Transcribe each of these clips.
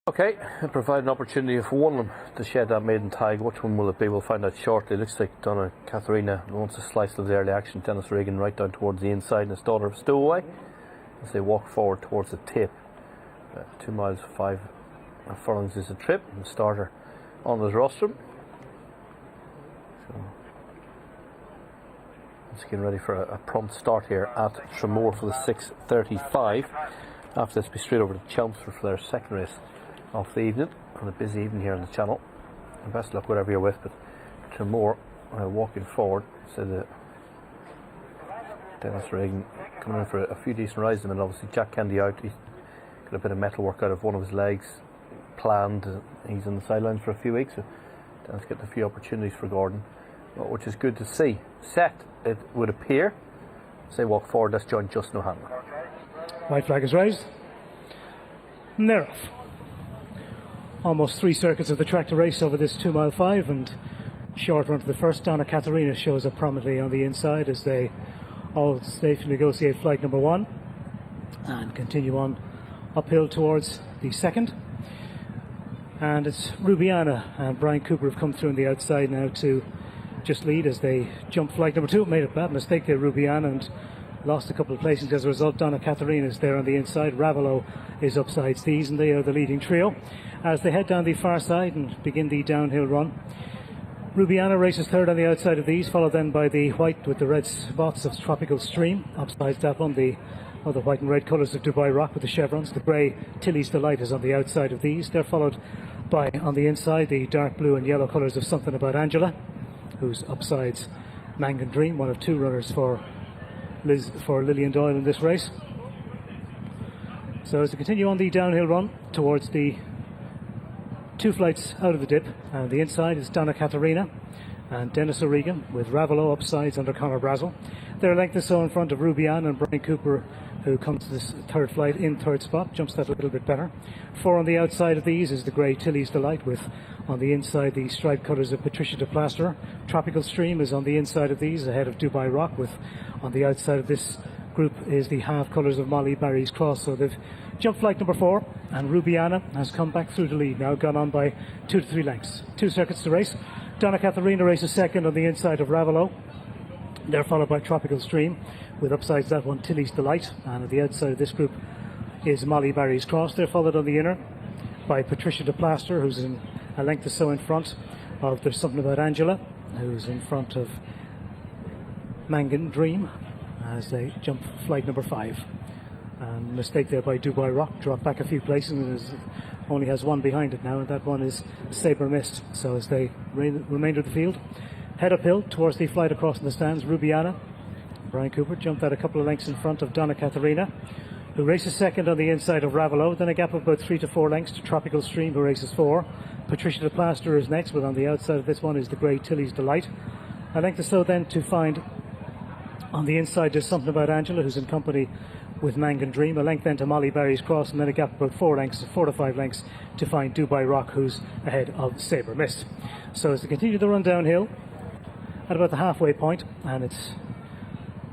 Okay, and provide an opportunity for one of them to shed that maiden tag. Which one will it be? We'll find out shortly. It looks like Donna Katharina wants a slice of the early action. Dennis Regan right down towards the inside, and his daughter Stowaway as they walk forward towards the tip. 2 miles 5 furlongs is the trip, and the starter on his rostrum. So let's get ready for a prompt start here at Tramore for the 6:35. After this, be straight over to Chelmsford for their second race of the evening, on a busy evening here on the channel. And best luck whatever you're with, but Tramore walking forward. So the Dennis Regan coming in for a few decent rides, and obviously Jack Candy out. He's got a bit of metal work out of one of his legs planned. He's on the sidelines for a few weeks, so Dennis getting a few opportunities for Gordon, which is good to see. Set, it would appear. As they walk forward, let's join Justin O'Hanlon. White flag is raised. And they're off. Almost 3 circuits of the track to race over this 2 mile 5, and short run to the first. Donna Katharina shows up prominently on the inside as they all safely negotiate flight number 1 and continue on uphill towards the second. And it's Rubiana and Brian Cooper have come through on the outside now to just lead as they jump flight number 2. Made a bad mistake there, Rubiana, and lost a couple of places as a result. Donna Katharina is there on the inside. Ravelo is upsides these, and they are the leading trio as they head down the far side and begin the downhill run. Rubiana races third on the outside of these, followed then by the white with the red spots of Tropical Stream. Upsides that one, the other white and red colours of Dubai Rock with the chevrons. The grey Tilly's Delight is on the outside of these. They're followed by, on the inside, the dark blue and yellow colours of Something About Angela, who's upsides Mangan Dream, one of 2 runners for Lillian Doyle in this race. So as they continue on the downhill run towards the 2 flights out of the dip, and the inside is Donna Katharina and Dennis O'Regan with Ravelo upsides under Conor Brazel. They're a length or so in front of Rubian and Brian Cooper, who comes to this third flight in third spot, jumps that a little bit better. 4 on the outside of these is the grey Tilly's Delight with, on the inside, the striped colours of Patricia de Plaster. Tropical Stream is on the inside of these, ahead of Dubai Rock, with, on the outside of this group is the half colours of Molly Barry's Cross. So they've jumped flight number 4, and Rubiana has come back through the lead now, gone on by 2 to 3 lengths. 2 circuits to race. Donna Katharina races second on the inside of Ravelo. They're followed by Tropical Stream, with upsides that one Tilly's Delight, and at the outside of this group is Molly Barry's Cross. They're followed on the inner by Patricia de Plaster, who's in a length or so in front of There's Something About Angela, who's in front of Mangan Dream as they jump flight number 5. And mistake there by Dubai Rock, dropped back a few places and only has 1 behind it now, and that one is Sabre Mist. So as they remainder of the field head uphill towards the flight across in the stands, Rubiana, Brian Cooper jumped out a couple of lengths in front of Donna Katharina, who races second on the inside of Ravelo. Then a gap of about 3 to 4 lengths to Tropical Stream, who races 4. Patricia de Plaster is next, but on the outside of this one is the grey Tilly's Delight. A length or so then to find on the inside There's Something About Angela, who's in company with Mangan Dream. A length then to Molly Barry's Cross, and then a gap of about 4 to 5 lengths to find Dubai Rock, who's ahead of Sabre Mist. So as they continue the run downhill at about the halfway point, and it's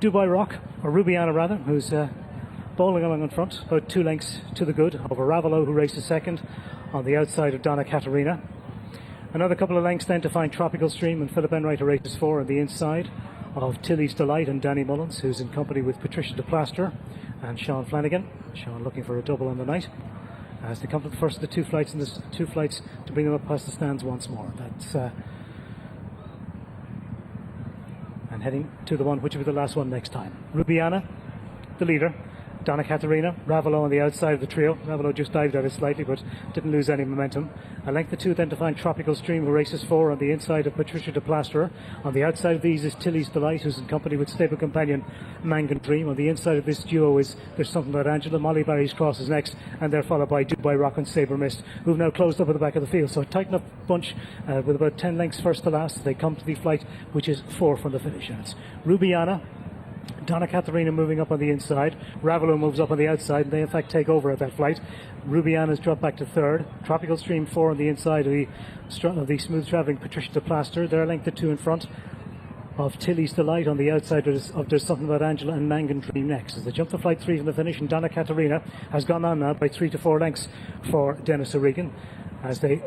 Dubai Rock, or Rubiana rather, who's bowling along in front, about 2 lengths to the good, over Ravelo, who races second on the outside of Donna Katharina. Another couple of lengths then to find Tropical Stream, and Philip Enright, who races 4 on the inside of Tilly's Delight and Danny Mullins, who's in company with Patricia de Plaster and Sean Flanagan. Sean looking for a double on the night as they come to the first of the 2 flights, and there's 2 flights to bring them up past the stands once more. That's and heading to the one which will be the last one next time. Rubiana, the leader. Donna Katharina, Ravelo on the outside of the trio. Ravelo just dived at it slightly but didn't lose any momentum. A length or 2 then to find Tropical Stream, who races 4 on the inside of Patricia de Plaster. On the outside of these is Tilly's Delight, who's in company with stable companion Mangan Dream. On the inside of this duo is There's Something About Angela. Molly Barry's Cross is next, and they're followed by Dubai Rock and Sabre Mist, who've now closed up at the back of the field. So a tighten up bunch with about 10 lengths first to last. They come to the flight, which is 4 from the finish. And it's Rubiana, Donna Katharina moving up on the inside. Ravelo moves up on the outside, and they in fact take over at that flight. Rubiana's dropped back to 3rd. Tropical Stream 4 on the inside of the smooth travelling Patricia de Plaster. They're a length or 2 in front of Tilly's Delight on the outside of There's Something About Angela and Mangan Dream next. As they jump to flight 3 from the finish, and Donna Katerina has gone on now by 3 to 4 lengths for Dennis O'Regan as they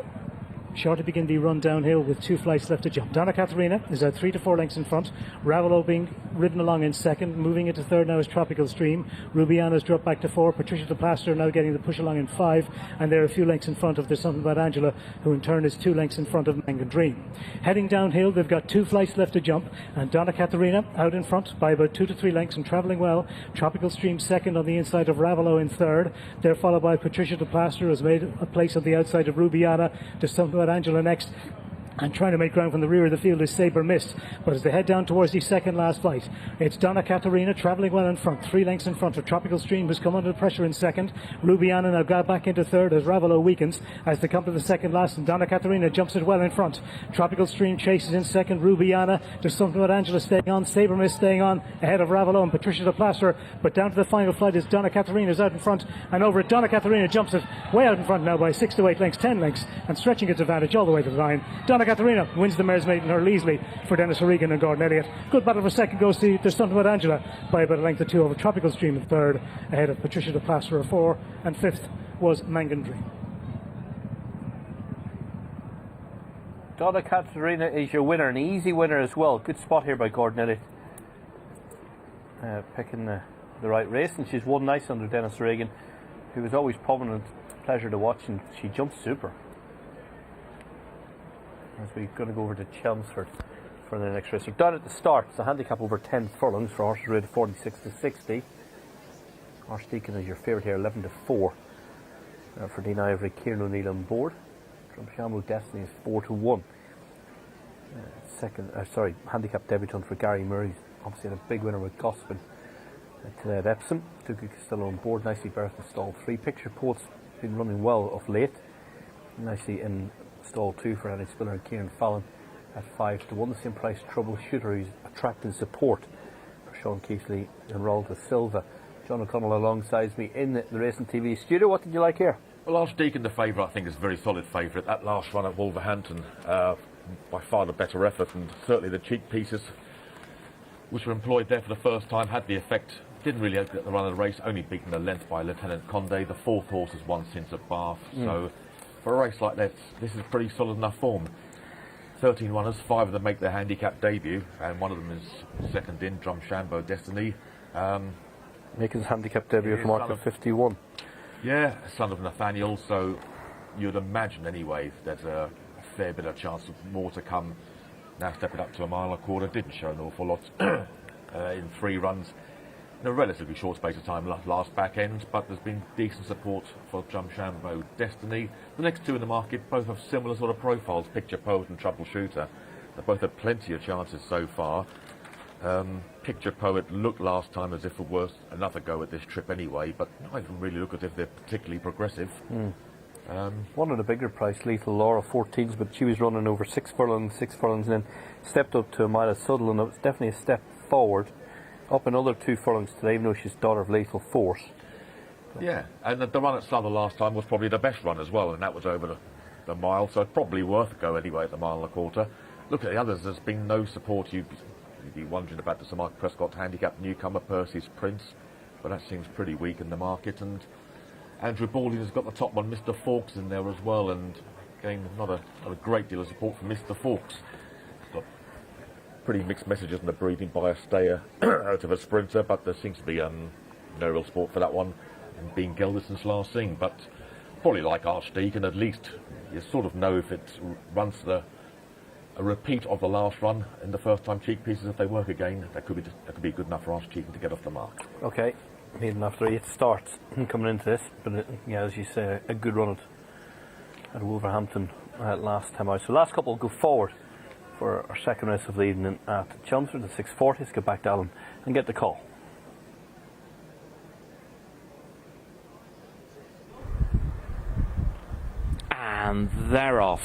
shortly begin the run downhill with 2 flights left to jump. Donna Katerina is out 3 to 4 lengths in front. Ravelo being ridden along in second. Moving into third now is Tropical Stream. Rubiana's dropped back to 4. Patricia de Plaster now getting the push along in 5. And they're a few lengths in front of There's Something About Angela, who in turn is 2 lengths in front of Mangan Dream. Heading downhill, they've got 2 flights left to jump. And Donna Katerina out in front by about 2 to 3 lengths and travelling well. Tropical Stream second on the inside of Ravelo in third. They're followed by Patricia de Plaster, who has made a place on the outside of Rubiana. There's Something About Angela next. And trying to make ground from the rear of the field is Sabre Mist. But as they head down towards the second last flight, it's Donna Katerina travelling well in front, 3 lengths in front of Tropical Stream, who's come under pressure in second. Rubiana now got back into third as Ravelo weakens as they come to the second last, and Donna Katerina jumps it well in front. Tropical Stream chases in second. Rubiana, There's Something About Angela staying on. Sabre Mist staying on ahead of Ravelo and Patricia de Plaster. But down to the final flight is Donna Katerina's out in front, and over it Donna Katerina jumps it way out in front now by 6 to 8 lengths, 10 lengths, and stretching its advantage all the way to the line. Donna Katerina wins the mare's maiden hurdle easily for Dennis O'Regan and Gordon Elliott. Good battle for second goes to There's Something About Angela by about a length or 2 over Tropical Stream in third, ahead of Patricia de Plaster of 4, and fifth was Mangan Dream. Donna Katerina is your winner, an easy winner as well. Good spot here by Gordon Elliott, picking the right race, and she's won nice under Dennis O'Regan, who was always prominent, pleasure to watch, and she jumped super. As we're going to go over to Chelmsford for the next race. Down at the start, it's a handicap over 10 furlongs for horses rated 46 to 60. Archdeacon is your favourite here, 11 to 4. For Dean Ivory, Kieran O'Neill on board. Drumshambo Destiny is 4 to 1. Handicap debutant for Gary Murray. Obviously had a big winner with Gospin today at Epsom. Tuki still on board. Nicely berthed in stall 3. Picture Poet's been running well of late. Nicely in stall 2 for Annie Spiller and Kieran Fallon at 5 to 1. The same price Troubleshooter, who's attracting support for Sean Keithley and Roald with Silva. John O'Connell alongside me in the Racing TV studio. What did you like here? Well, Archdeacon, the favourite, I think is a very solid favourite. That last run at Wolverhampton, by far the better effort, and certainly the cheek pieces which were employed there for the first time had the effect. Didn't really get the run of the race, only beaten a length by Lieutenant Conde. The 4th horse has won since at Bath, so for a race like that, this is pretty solid enough form. 13 runners, 5 of them make their handicap debut, and one of them is second in, Drumshambo Destiny. Making his handicap debut from mark of 51. Yeah, son of Nathaniel, so you'd imagine anyway there's a fair bit of chance of more to come. Now stepping up to a mile and a quarter, didn't show an awful lot in 3 runs. In a relatively short space of time last back end, but there's been decent support for Drumshambo Destiny. The next 2 in the market both have similar sort of profiles, Picture Poet and Troubleshooter. They both had plenty of chances so far. Picture Poet looked last time as if it was another go at this trip anyway, but not even really look as if they're particularly progressive. One of the bigger price, Lethal Laura, 14s, but she was running over 6 furlongs, and then stepped up to a mile of Sutherland. It was definitely a step forward. Up another 2 furlongs today, even though she's daughter of Lethal Force. Yeah, and the run at Southern last time was probably the best run as well, and that was over the mile, so it's probably worth a go anyway at the mile and a quarter. Look at the others, there's been no support. You'd be wondering about the Sir Mark Prescott handicap newcomer, Percy's Prince, but that seems pretty weak in the market. And Andrew Balding has got the top one, Mr. Fawkes, in there as well, and again, not a great deal of support from Mr. Fawkes. Got pretty mixed messages in the breeding by a stayer out of a sprinter, but there seems to be no real support for that one, and being gelded since last seen. But probably like Archdeacon, at least you sort of know if it runs a repeat of the last run in the first time cheek pieces. If they work again, that could be good enough for Archdeacon to get off the mark. Okay, even after 8 starts coming into this, but as you say, a good run at Wolverhampton last time out. So last couple will go forward for our second race of the evening at Chelmsford at 6:40. Let's get back to Alan and get the call. And they're off.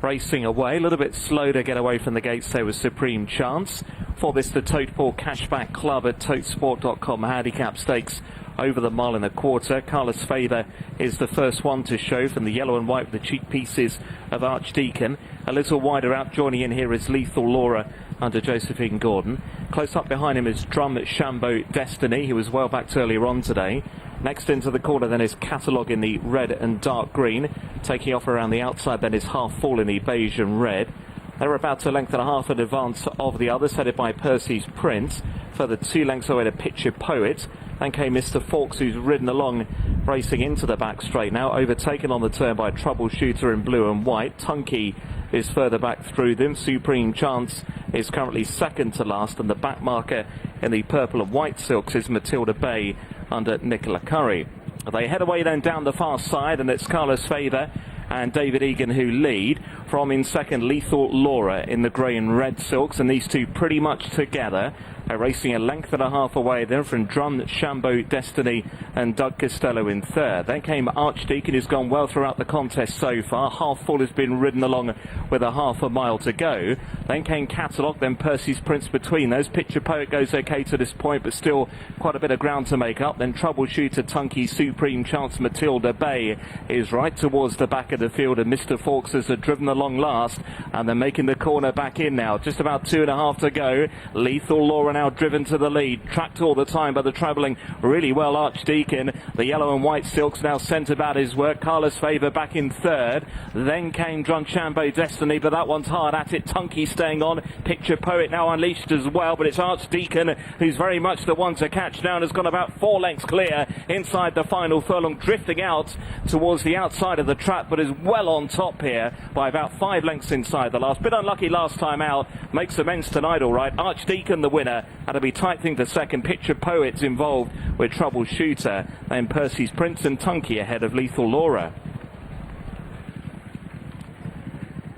Racing away, a little bit slow to get away from the gates there with Supreme Chance. For this, the Toteport Cashback Club at totesport.com handicap stakes over the mile and a quarter. Cala Sveva is the first one to show from the yellow and white with the cheek pieces of Archdeacon. A little wider out, joining in here is Lethal Laura, under Josephine Gordon. Close up behind him is Drum Shambo Destiny, who was well backed earlier on today. Next into the corner then is Catalogue in the red and dark green. Taking off around the outside then is Half Full in the beige and red. They're about a length and a half in advance of the others, headed by Percy's Prince. Further 2 lengths away to Picture Poet. Then came Mr. Fawkes, who's ridden along, racing into the back straight now, overtaken on the turn by Troubleshooter in blue and white. Tunky is further back through them. Supreme Chance is currently second to last, and the back marker in the purple and white silks is Matilda Bay under Nicola Curry. They head away then down the far side, and it's Cala, Sveva and David Egan who lead. From in second, Lethal Laura in the grey and red silks, and these two pretty much together. They're racing a length and a half away then from Drum Shambo Destiny and Doug Costello in third. Then came Archdeacon, who's gone well throughout the contest so far. Half Full has been ridden along with a half a mile to go. Then came Catalogue, then Percy's Prince between those. Picture Poet goes okay to this point, but still quite a bit of ground to make up. Then Troubleshooter, Tunky, Supreme Chance, Matilda Bay is right towards the back of the field, and Mr. Fawkes has driven along last, and they're making the corner back in now. Just about 2.5 to go. Lethal Laura now driven to the lead, tracked all the time by the travelling really well Archdeacon. The yellow and white silks now sent about his work. Cala's Favour back in third. Then came Drunchambo Destiny, but that one's hard at it. Tunky staying on. Picture Poet now unleashed as well, but it's Archdeacon who's very much the one to catch now and has gone about 4 lengths clear inside the final furlong, drifting out towards the outside of the trap, but is well on top here by about 5 lengths inside the last. Bit unlucky last time out, makes amends tonight all right. Archdeacon the winner. That'll be tight thing for second. Picture Poet's involved with Troubleshooter. Then Percy's Prince and Tunky ahead of Lethal Laura.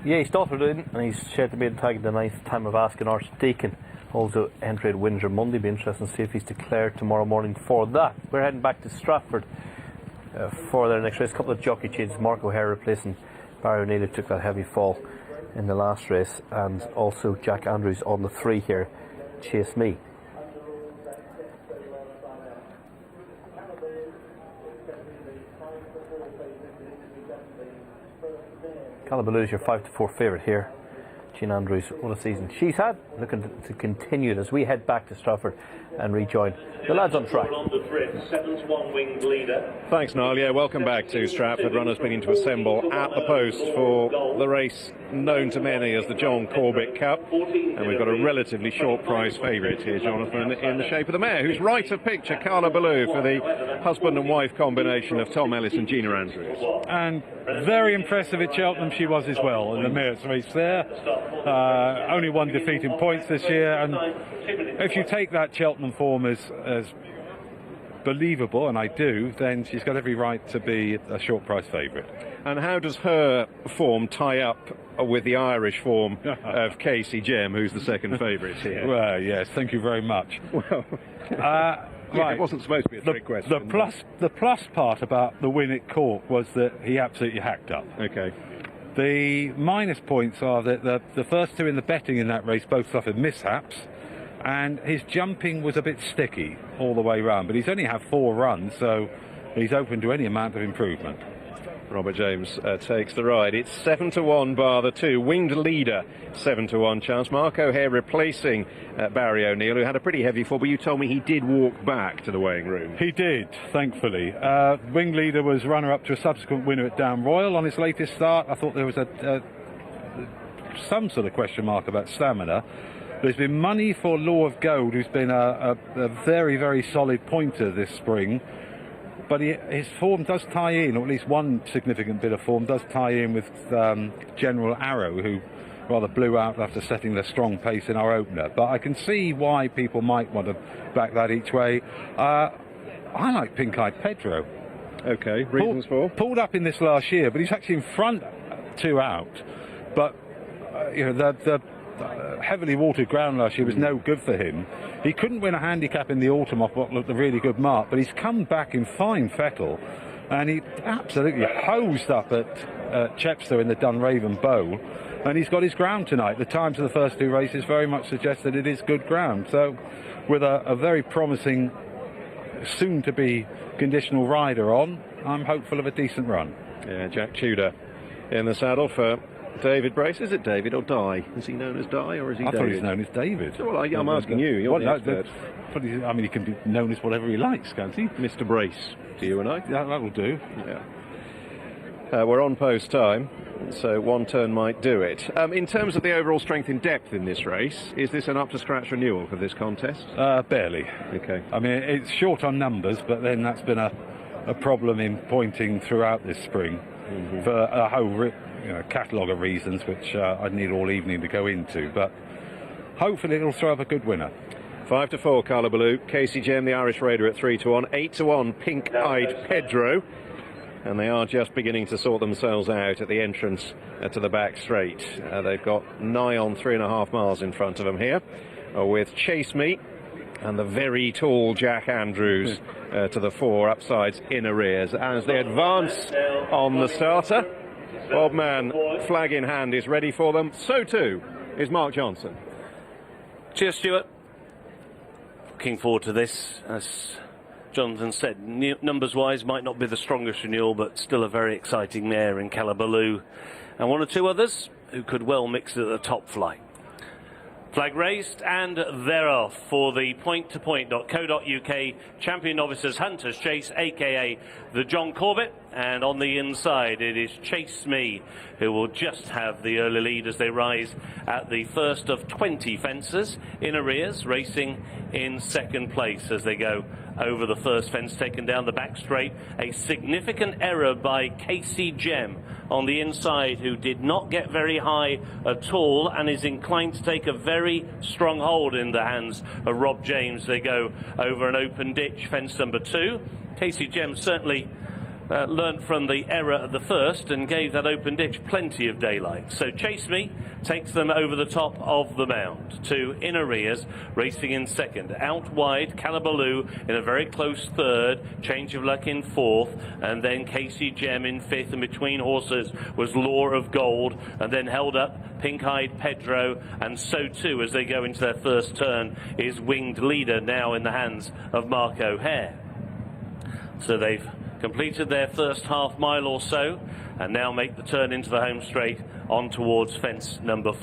Yeah, he started in and he's shared the maiden tag at the 9th time of asking. Archdeacon also entry at Windsor Monday. Be interesting to see if he's declared tomorrow morning for that. We're heading back to Stratford for their next race. A couple of jockey changes. Mark O'Hare replacing Barry O'Neill, who took that heavy fall in the last race, and also Jack Andrews on the 3 here. Chase Me. Cala is your 5-4 favourite here. Jean Andrews, what a season she's had, looking to continue it as we head back to Stratford and rejoin the lads on track. Thanks, Niall. Yeah, welcome back to Stratford. Runners beginning to assemble at the post for the race known to many as the John Corbett Cup, and we've got a relatively short prize favourite here, Jonathan, in the shape of the mare, who's right of picture, Cala for the husband and wife combination of Tom Ellis and Gina Andrews. And very impressive at Cheltenham she was as well in the Merits race there. Only 1 defeat in points this year, and if you take that Cheltenham form as believable, and I do, then she's got every right to be a short price favourite. And how does her form tie up with the Irish form of Casey Jem, who's the second favourite here? Well, yes, thank you very much. Well, right. It wasn't supposed to be a trick question. The plus part about the win at Cork was that he absolutely hacked up. Okay. The minus points are that the first 2 in the betting in that race both suffered mishaps, and his jumping was a bit sticky all the way round, but he's only had 4 runs, so he's open to any amount of improvement. Robert James takes the ride. It's 7-1 bar the 2. Winged Leader, 7-1 chance. Mark O'Hare replacing Barry O'Neill, who had a pretty heavy fall, but you told me he did walk back to the weighing room. He did, thankfully. Winged Leader was runner-up to a subsequent winner at Down Royal on his latest start. I thought there was some sort of question mark about stamina. There's been money for Law of Gold, who's been a very, very solid pointer this spring. But his form does tie in, or at least one significant bit of form does tie in with General Arrow, who rather blew out after setting the strong pace in our opener. But I can see why people might want to back that each way. I like Pink Eyed Pedro. Okay, reasons for? Pulled up in this last year, but he's actually in front 2 out. But the heavily watered ground last year was no good for him. He couldn't win a handicap in the autumn off what looked a really good mark, but he's come back in fine fettle, and he absolutely hosed up at Chepstow in the Dunraven Bowl, and he's got his ground tonight. The times of the first 2 races very much suggest that it is good ground. So with a very promising soon-to-be conditional rider on, I'm hopeful of a decent run. Yeah, Jack Tudor in the saddle for David Brace. Is it David or Di? Is he known as Di or is he I David? thought he's known as David. Well, I'm asking you. You're the expert. I mean, he can be known as whatever he likes, can't he? Mr. Brace, to you and I. That'll do. Yeah. We're on post time, so one turn might do it. In terms of the overall strength in depth in this race, is this an up-to-scratch renewal for this contest? Barely. Okay. I mean, it's short on numbers, but then that's been a problem in pointing throughout this spring for a whole catalogue of reasons, which I'd need all evening to go into. But hopefully it'll throw up a good winner. 5-4, Cala, Casey Gem, the Irish Raider at 3-1, 8-1, Pink-Eyed Pedro. And they are just beginning to sort themselves out at the entrance to the back straight. They've got nigh on 3.5 miles in front of them here, with Chase Me and the very tall Jack Andrews to the fore, upsides in arrears. As they advance on the starter, Bob Mann, flag in hand, is ready for them. So too is Mark Johnson. Cheers, Stuart. Looking forward to this. As Jonathan said, numbers-wise might not be the strongest renewal, but still a very exciting mare in Cala, and one or two others who could well mix at the top flight. Flag raised, and they're off for the point-to-point.co.uk Champion Novices Hunters Chase, aka the John Corbett. And on the inside, it is Chase Me, who will just have the early lead as they rise at the first of 20 fences in arrears, racing in second place as they go over the first fence, taken down the back straight. A significant error by Casey Gem on the inside, who did not get very high at all and is inclined to take a very strong hold in the hands of Rob James. They go over an open ditch, fence number 2. Casey Gem certainly learnt from the error at the first and gave that open ditch plenty of daylight. So Chase Me takes them over the top of the mound to in arrears, racing in second. Out wide, Cala in a very close third, Change of Luck in fourth, and then Casey Gem in fifth, and between horses was Law of Gold, and then held up Pink-Eyed Pedro, and so too as they go into their first turn is Winged Leader, now in the hands of Mark O'Hare. So they've completed their first half mile or so and now make the turn into the home straight on towards fence number 4.